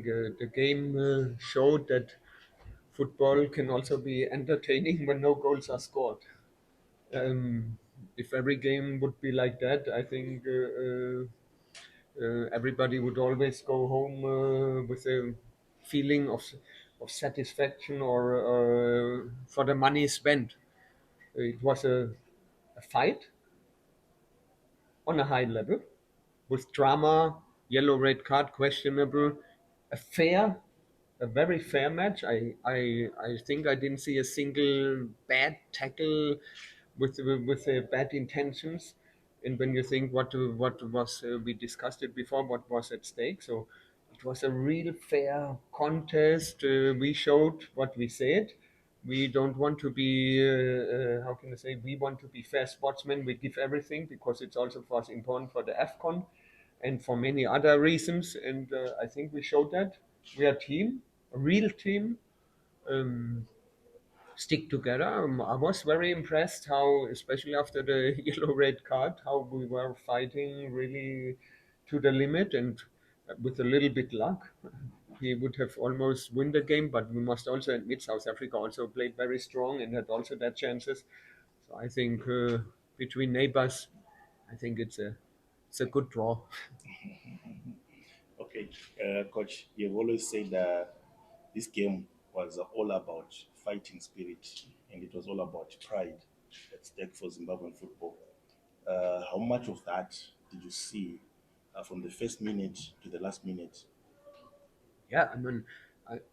the game showed that football can also be entertaining when no goals are scored. If every game would be like that, I think everybody would always go home with a feeling of satisfaction or for the money spent. It was a fight on a high level with drama, yellow, red card, questionable, a fair, a very fair match. I think I didn't see a single bad tackle with bad intentions. And when you think what was we discussed it before, what was at stake, so it was a real fair contest. We showed what we said. We don't want to be, how can I say, we want to be fair sportsmen. We give everything because it's also for us important for the AFCON and for many other reasons. And I think we showed that. We are a team, a real team, um, stick together. I was very impressed how, especially after the yellow red card, how we were fighting really to the limit and with a little bit luck. We would have almost won the game, but we must also admit South Africa also played very strong and had also their chances. So I think between neighbors, I think it's a good draw. Okay, coach, you've always said this game was all about fighting spirit and it was all about pride at stake for Zimbabwean football. How much of that did you see from the first minute to the last minute? Yeah, I mean,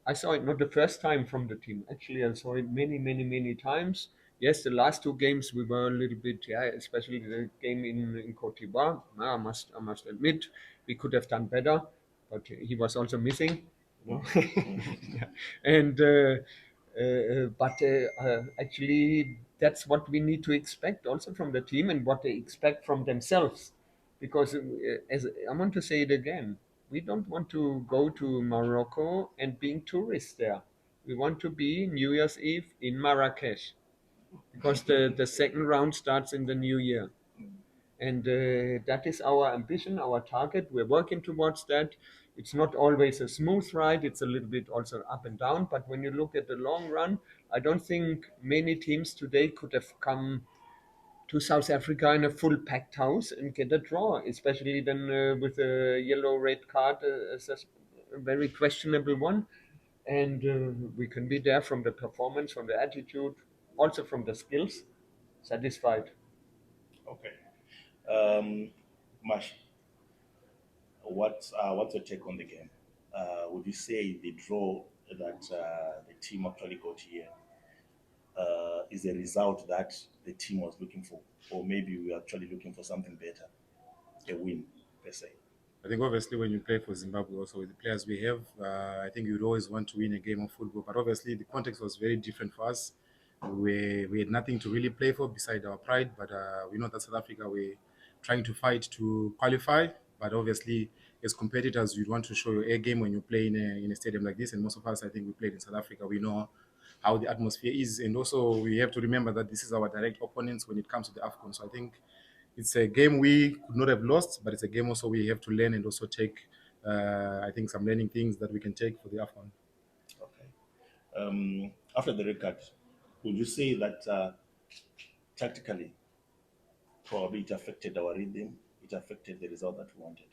I saw it not the first time from the team. Actually, I saw it many, many, many times. Yes, the last two games we were a little bit, yeah, especially the game in Cote d'Ivoire. I must admit, we could have done better, but he was also missing. You know? Yeah. And but actually, that's what we need to expect also from the team and what they expect from themselves because as I want to say it again, we don't want to go to Morocco and being tourists there. We want to be New Year's Eve in Marrakesh because the second round starts in the new year. And that is our ambition, our target. We're working towards that. It's not always a smooth ride, it's a little bit also up and down. But when you look at the long run, I don't think many teams today could have come to South Africa in a full packed house and get a draw, especially then with a yellow red card, a very questionable one. And we can be there from the performance, from the attitude, also from the skills, satisfied. Okay. Mash, what's your take on the game? Would you say the draw that the team actually got here is a result that the team was looking for, or maybe we are actually looking for something better, a win per se? I think obviously when you play for Zimbabwe, also with the players we have, I think you'd always want to win a game of football. But obviously the context was very different for us. We had nothing to really play for beside our pride. But we know that South Africa, we're trying to fight to qualify. But obviously, as competitors, you'd want to show your A game when you play in a stadium like this. And most of us, I think we played in South Africa. We know how the atmosphere is. And also, we have to remember that this is our direct opponents when it comes to the AFCON. So I think it's a game we could not have lost, but it's a game also we have to learn and also take, I think, some learning things that we can take for the AFCON. Okay. After the record, would you say that tactically, probably it affected our rhythm, it affected the result that we wanted?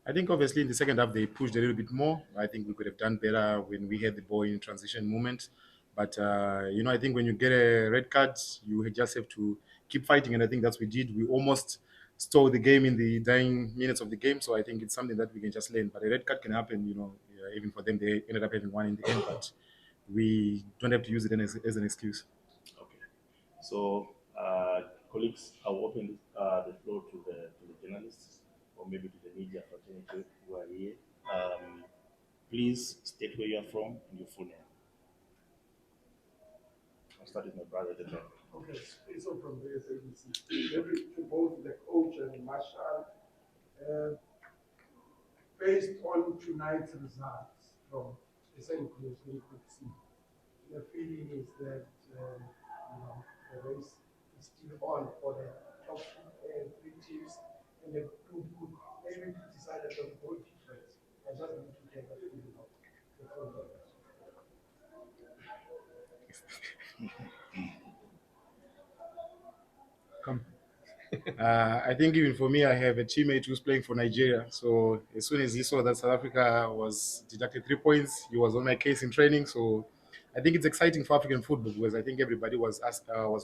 I think obviously in the second half they pushed a little bit more. I think we could have done better when we had the ball in transition moment. But I think when you get a red card, you just have to keep fighting, and I think that's what we did. We almost stole the game in the dying minutes of the game. So I think it's something that we can just learn. But a red card can happen, even for them they ended up having one in the end. But we don't have to use it as an excuse. Okay. So, colleagues, I'll open the floor to the journalists or maybe to the media fraternity who are here. Um, Please state where you are from and your full name. I'll start with my brother at the back. Okay, so from the SABC, maybe to both the coach and Marshall, uh, based on tonight's results from the St. Louis we could see, the feeling is that the race is still on for the top three teams, and the two could maybe be decided on goal difference. I just need to take that feeling of I think even for me, I have a teammate who's playing for Nigeria. So as soon as he saw that South Africa was deducted 3 points, he was on my case in training. So I think it's exciting for African football because I think everybody was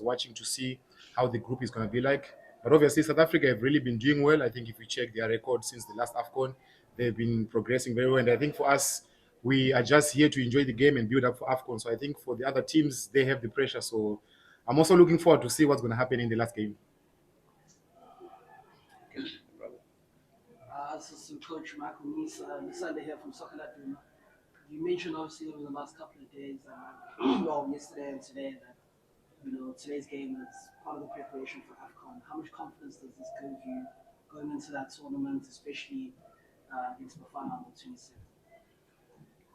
watching to see how the group is going to be like. But obviously, South Africa have really been doing well. I think if you check their record since the last AFCON, they've been progressing very well. And I think for us, we are just here to enjoy the game and build up for AFCON. So I think for the other teams, they have the pressure. So I'm also looking forward to see what's going to happen in the last game. This is Coach Michael Nees, Sunday here from Soccer Latin. You mentioned obviously over the last couple of days, well, yesterday and today, that today's game is part of the preparation for AFCON. How much confidence does this give you going into that tournament, especially against Bafana on the 26th?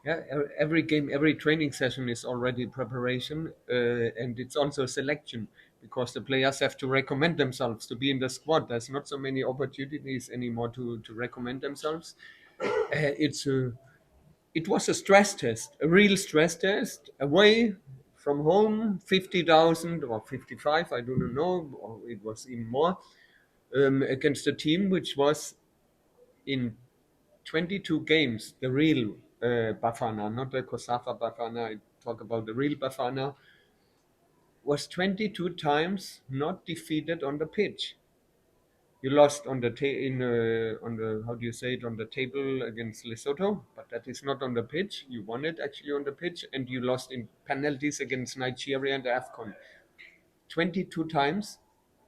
Yeah, every game, every training session is already preparation, and it's also selection because the players have to recommend themselves to be in the squad. There's not so many opportunities anymore to recommend themselves. It was a stress test, a real stress test, away from home, 50,000 or 55, I don't know, or it was even more, against a team which was in 22 games, the real Bafana, not the Kosafa Bafana, I talk about the real Bafana, was 22 times not defeated on the pitch. You lost on the on the, how do you say it, on the table against Lesotho, but that is not on the pitch. You won it actually on the pitch, and you lost in penalties against Nigeria and the AFCON. 22 times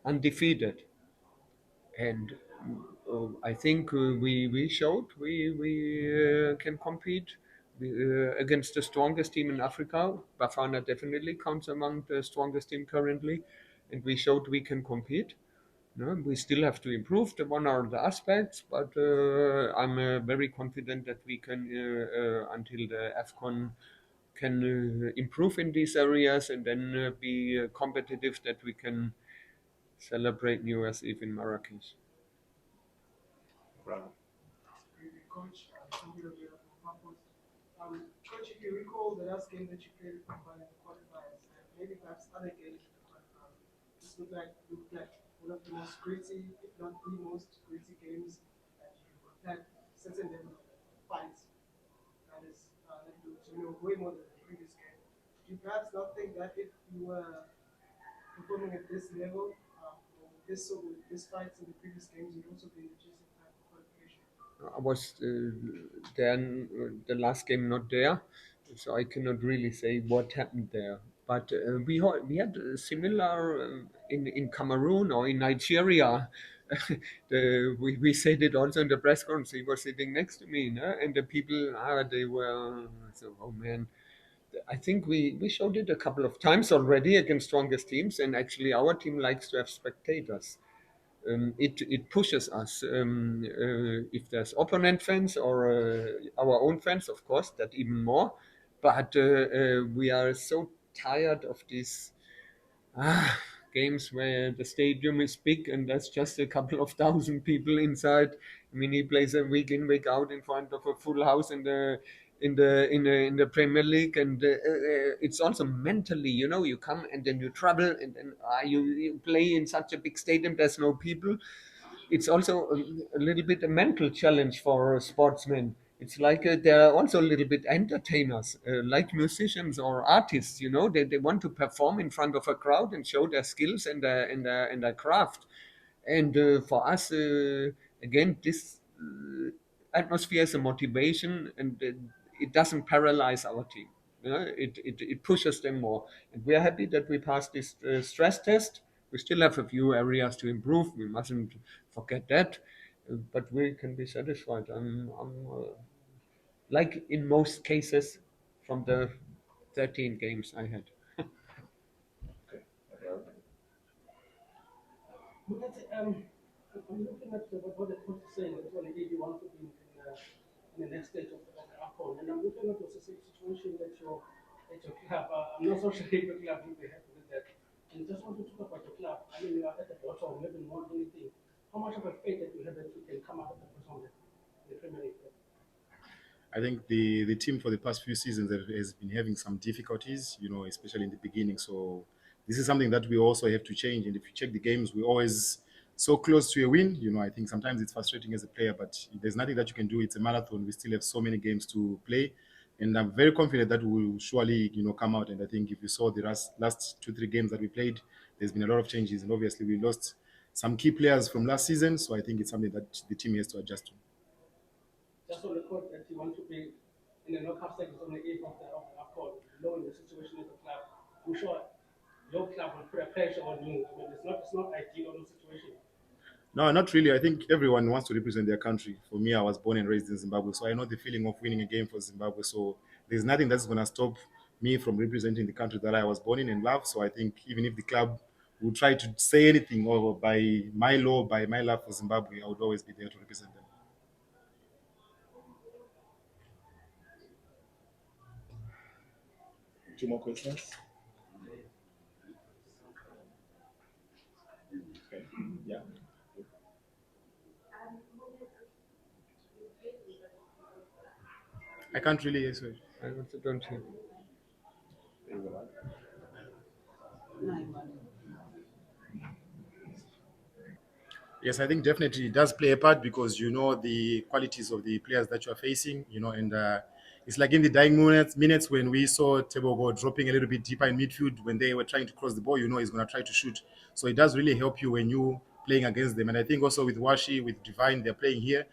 undefeated, and I think we showed we can compete against the strongest team in Africa. Bafana definitely counts among the strongest team currently, and we showed we can compete. No, we still have to improve the one or the aspects, but I'm very confident that we can, until the AFCON, can improve in these areas and then be competitive, that we can celebrate New Year's Eve in Marrakesh. Bravo. Coach, Coach, if you recall the last game that you played with Bafana in the qualifiers, and maybe perhaps other games in the qualifiers, this looked like one of the most gritty, if not the most gritty games that you had certain level of fights. That is, way more than the previous game. Do you perhaps not think that if you were performing at this level, with this fights in the previous games, you'd also be in a decent type of qualification? I was then the last game not there, so I cannot really say what happened there. But we had a similar in Cameroon or in Nigeria. We said it also in the press conference. He was sitting next to me, no? And the people they were so, oh man. I think we showed it a couple of times already against strongest teams, and actually our team likes to have spectators. It pushes us. If there's opponent fans or our own fans, of course, that even more. But we are so tired of these games where the stadium is big and there's just a couple of thousand people inside. I mean, he plays a week in, week out in front of a full house in the Premier League, and it's also mentally, you come and then you travel, and then you play in such a big stadium. There's no people. It's also a little bit a mental challenge for sportsmen. It's like they're also a little bit entertainers, like musicians or artists. They want to perform in front of a crowd and show their skills and their craft. And for us, again, this atmosphere is a motivation, and it doesn't paralyze our team. It pushes them more, and we are happy that we passed this stress test. We still have a few areas to improve. We mustn't forget that, but we can be satisfied. Like in most cases from the 13 games I had. Okay. Bravo. Munetsi, I'm looking at what the coach is saying, that already you want to be in the next stage of the AFCON, and I'm looking at the situation that your club, I'm not so sure if your club will be happy with that. And just want to talk about your club. I mean, you are at the bottom, maybe more than anything. How much of a faith that you have that you can come out of the bottom of the Premier League? I think the team for the past few seasons has been having some difficulties, especially in the beginning. So this is something that we also have to change. And if you check the games, we always so close to a win. I think sometimes it's frustrating as a player, but there's nothing that you can do. It's a marathon. We still have so many games to play, and I'm very confident that we'll surely, come out. And I think if you saw the last 2 3 games that we played, there's been a lot of changes, and obviously we lost some key players from last season. So I think it's something that the team has to adjust to. Just on record that you want to be in the knockout stages on the eve of the AFCON, knowing the situation as a club. I'm sure your club will put a pressure on you. I mean, it's not ideal on the situation. No, not really. I think everyone wants to represent their country. For me, I was born and raised in Zimbabwe, so I know the feeling of winning a game for Zimbabwe. So there's nothing that's going to stop me from representing the country that I was born in and love. So I think even if the club would try to say anything, or by my law, by my love for Zimbabwe, I would always be there to represent them. Two more questions. Okay. Yeah. I can't really answer. I also don't hear. Yes, I think definitely it does play a part because you know the qualities of the players that you are facing, and it's like in the dying minutes when we saw Tebogo dropping a little bit deeper in midfield when they were trying to cross the ball, he's going to try to shoot. So it does really help you when you playing against them. And I think also with Washi, with Divine, they're playing here.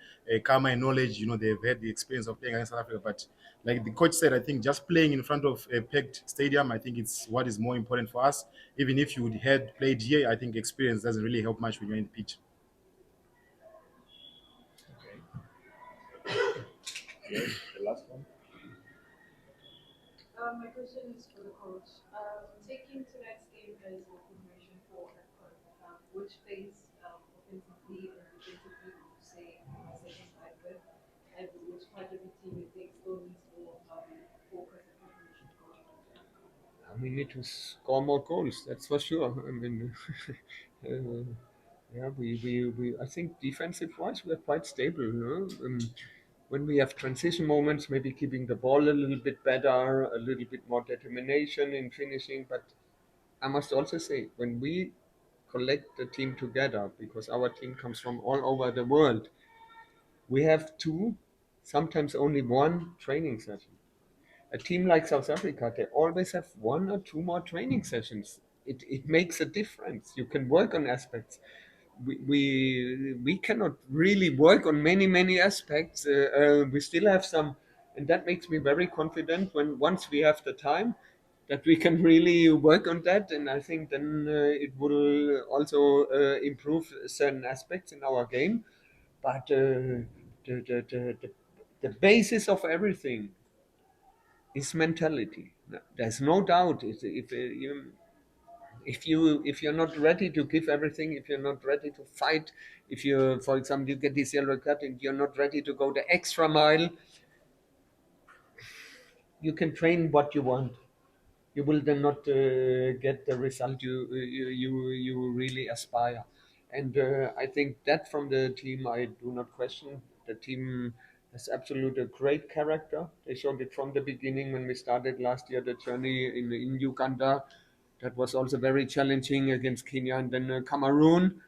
Karma and knowledge, they've had the experience of playing against South Africa. But like the coach said, I think just playing in front of a packed stadium, I think it's what is more important for us. Even if you had played here, I think experience doesn't really help much when you're in the pitch. Yes, the last one. My question is for the coach. Taking tonight's game as a preparation for AFCON, which phase offensively and defensively would you say you are satisfied with, and which part of the team you think still needs more focus and preparation going into AFCON? We need to score more goals. That's for sure. I mean, yeah, I think defensive wise we're quite stable. When we have transition moments, maybe keeping the ball a little bit better, a little bit more determination in finishing. But I must also say, when we collect the team together, because our team comes from all over the world, we have two, sometimes only one training session. A team like South Africa, they always have one or two more training sessions. It makes a difference. You can work on aspects. We cannot really work on many aspects. We still have some, and that makes me very confident when once we have the time that we can really work on that. And I think then it will also improve certain aspects in our game. But the basis of everything is mentality. There's no doubt. If you're not ready to give everything, if you're not ready to fight, if you, for example, you get this yellow card and you're not ready to go the extra mile, you can train what you want. You will then not get the result you really aspire. And I think that from the team, I do not question. The team has absolute a great character. They showed it from the beginning when we started last year the journey in Uganda. That was also very challenging against Kenya and then Cameroon.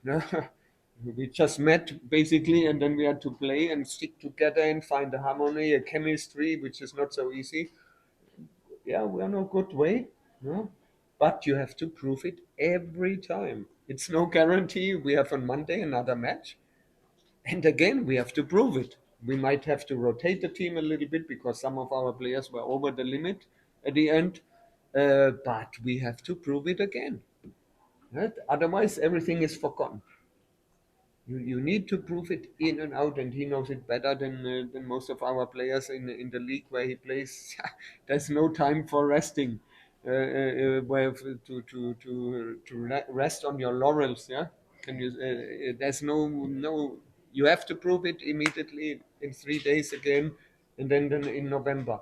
We just met basically, and then we had to play and stick together and find a harmony, a chemistry, which is not so easy. Yeah, we're on a good way, no? But you have to prove it every time. It's no guarantee we have on Monday another match. And again, we have to prove it. We might have to rotate the team a little bit because some of our players were over the limit at the end. But we have to prove it again. Right? Otherwise, everything is forgotten. You need to prove it in and out, and he knows it better than most of our players in the league where he plays. There's no time for resting, where to rest on your laurels. Yeah, can you? There's no. You have to prove it immediately in 3 days again, and then in November.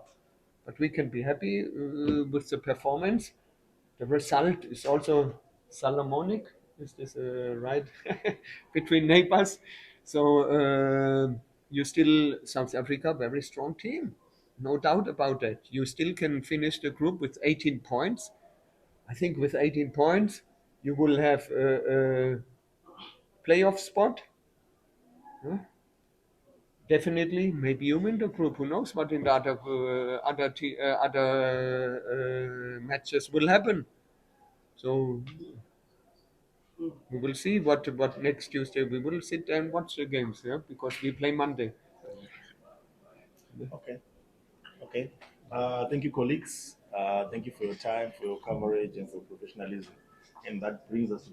But we can be happy with the performance. The result is also Solomonic. Is this right? Between neighbors. So you still South Africa, very strong team, no doubt about that. You still can finish the group with 18 points. I think with 18 points, you will have playoff spot. Huh? Definitely, maybe you win the group. Who knows what in the other matches will happen? So we will see what next Tuesday. We will sit and watch the games, yeah, because we play Monday. Okay. Okay. Thank you, colleagues. Thank you for your time, for your coverage, and for professionalism. And that brings us to